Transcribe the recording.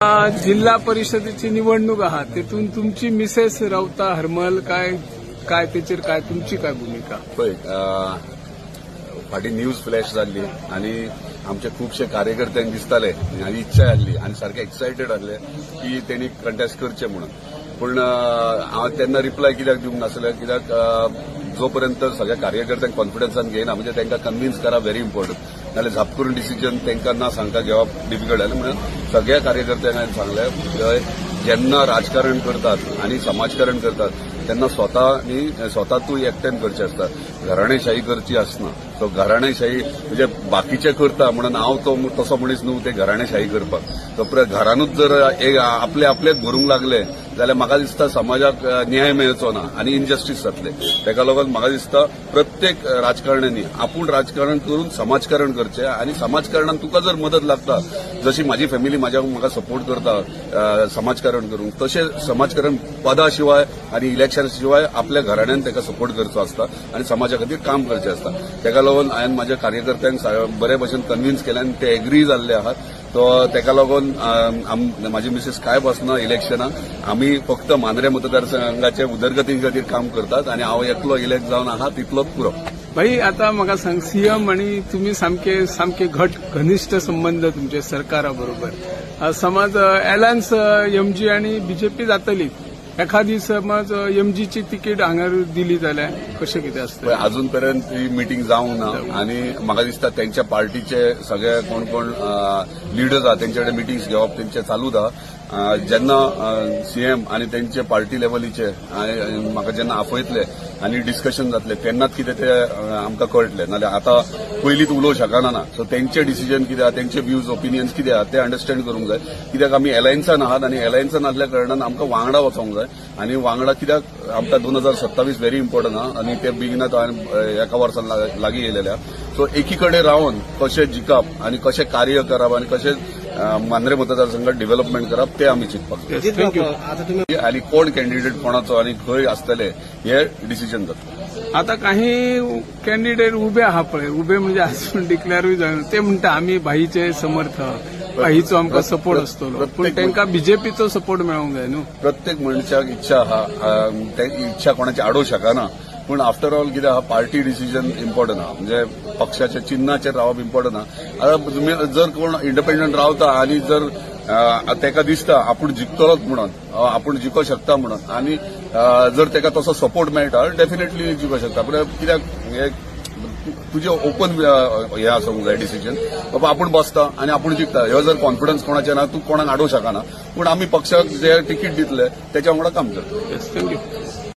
जिल्हा परिषदेची निवडणूक आहात तेथून तुमची मिसेस रावता हरमल काय त्याचेर काय तुमची काय भूमिका? पळय फाटी न्यूज फ्लॅश जाल्ली आनी आमचे खुबशे कार्यकर्त्यांक दिसताले आनी इच्छा जाल्ली आनी सारखे एक्सायटेड आसले की तेणी कंटेस्ट करचे म्हणून. पूण हांव तेन्ना रिप्लाय कित्याक दिवंक नासलें कित्याक जोपर्यंत सगळ्या कार्यकर्त्यांक कॉन्फिडन्सान घेयना म्हणजे तांकां कन्विन्स करप व्हेरी इम्पॉर्टंट. नाल्यार झाप करून डिसिजन तांकां ना सांगता घेवप डिफिकल्ट जालें. म्हणून सगळ्या कार्यकर्त्यांक हांवें सांगलें जेन्ना राजकारण करतात आनी समाजकारण करतात तेन्ना स्वता तूं एकट्यान करचें आसता. घराणेशाही करची आसना. तो घराणेशाही म्हणजे बाकीचे करता म्हणून हांव तो तसो मनीस न्हू ते घराणेशाही करपाक. तो घरानूच जर आपल्याक भरूंक लागले जाल्यार म्हाका दिसता समाजाक न्याय मेळचो ना आनी इनजस्टीस जातले. ताका लागून म्हाका दिसता प्रत्येक राजकारण्यांनी आपूण राजकारण करून समाजकारण करचें आनी समाजकारणान तुका जर मदत लागता जशी म्हाजी फॅमिली म्हाका सपोर्ट करता समाजकारण करूंक तशें समाजकारण पदा शिवाय आनी इलेक्शन शिवाय आपल्या घराण्यान ताका सपोर्ट करचो आसता आनी समाजा खातीर काम करचें आसता. ताका लागून हांवें म्हाज्या कार्यकर्त्यांक बरे भशेन कन्विन्स केलें आनी ते एग्री जाल्ले आहात. तो ताका लागून म्हाजी मिसेस काय बसना इलेक्शनाक. आमी फक्त मांद्रे मतदारसंघाचे उदरगती खातीर काम करतात आनी हांव एकलो इलेक्ट जावन आहा तितलोच पुरो. भाई आता म्हाका सांग सीएम आणि तुम्ही सामके घनिष्ठ संबंध तुमचे सरकारा बरोबर. समज अलायन्स एमजी आणि बीजेपी जातली एखादी समज एमजीची तिकीट हांगा दिली जाल्यार कशें कितें आसता? अजून पर्यंत ही मिटींग जावंक ना आनी म्हाका दिसता तेंच्या पार्टीचे सगळे कोण लिडर्स आहा तेंचे कडेन मिटींग्स घेवप तेंचे चालूच आहा. जेन्ना सीएम आनी तेंचे पार्टी लेवलीचे म्हाका जेन्ना आपयतले आनी डिस्कशन जातले तेन्नाच कितें ते आमकां कळटले. नाल्यार आतां पयलींच उलोवंक शकना ना. सो तेंचे डिसिजन कितें आहा तेंचे व्ह्यूज ओपिनियन्स कितें आहा ते अंडरस्टँड करूंक जाय. कित्याक आमी एलायन्सान आहात आनी एलायन्सान आसल्या कारणान आमकां वांगडा वचोंक जाय आनी वांगडा कित्याक आमकां 2027 व्हेरी इम्पॉर्टंट आहा आनी ते बेगिनात एका वर्सान लागीं येयलेल्या. सो एकी कडेन रावन कशें जिखप आनी कशें कार्य करप आनी कशें मांद्रे मतदारसंघात डेव्हलपमेंट करप ते आमी चिंतपाक आनी कोण कॅन्डिडेट कोणाचो आनी खंय आसतले हे डिसिजन जातले. आता काही कॅन्डिडेट उबे आहा पळय उबे म्हणजे अजून डिक्लेअरूय जावन ते म्हणटा आमी भाईचे समर्थक भाईचो आमकां सपोर्ट आसतलो पूण तांकां बीजेपीचो सपोर्ट मेळोंक जाय न्हू. प्रत्येक मनशाक इच्छा आहा ते इच्छा कोणाची आडोवंक शकना. पूण आफ्टर ऑल कितें आहा पार्टी डिसिजन इम्पॉर्टंट आहा म्हणजे पक्षाच्या चिन्हाचेर रावप इम्पॉर्टंट आहा. आतां जर कोण इंडिपेंडंट रावता आनी जर ताका दिसता आपूण जिखतलोच म्हणून आपूण जिखूंक शकता म्हणून आनी जर ताका तसो सपोर्ट मेळटा डेफिनेटली जिखूंक शकता. पूण कित्याक तुजें ओपन हें आसूंक जाय डिसिजन बाबा आपूण बसता आनी आपूण जिखता. ह्यो जर कॉन्फिडन्स कोणाचे ना तूं कोणाक आडोवंक शकना. पूण आमी पक्षाक जे तिकीट दितले तेच्या वांगडा काम करता. थँक्यू.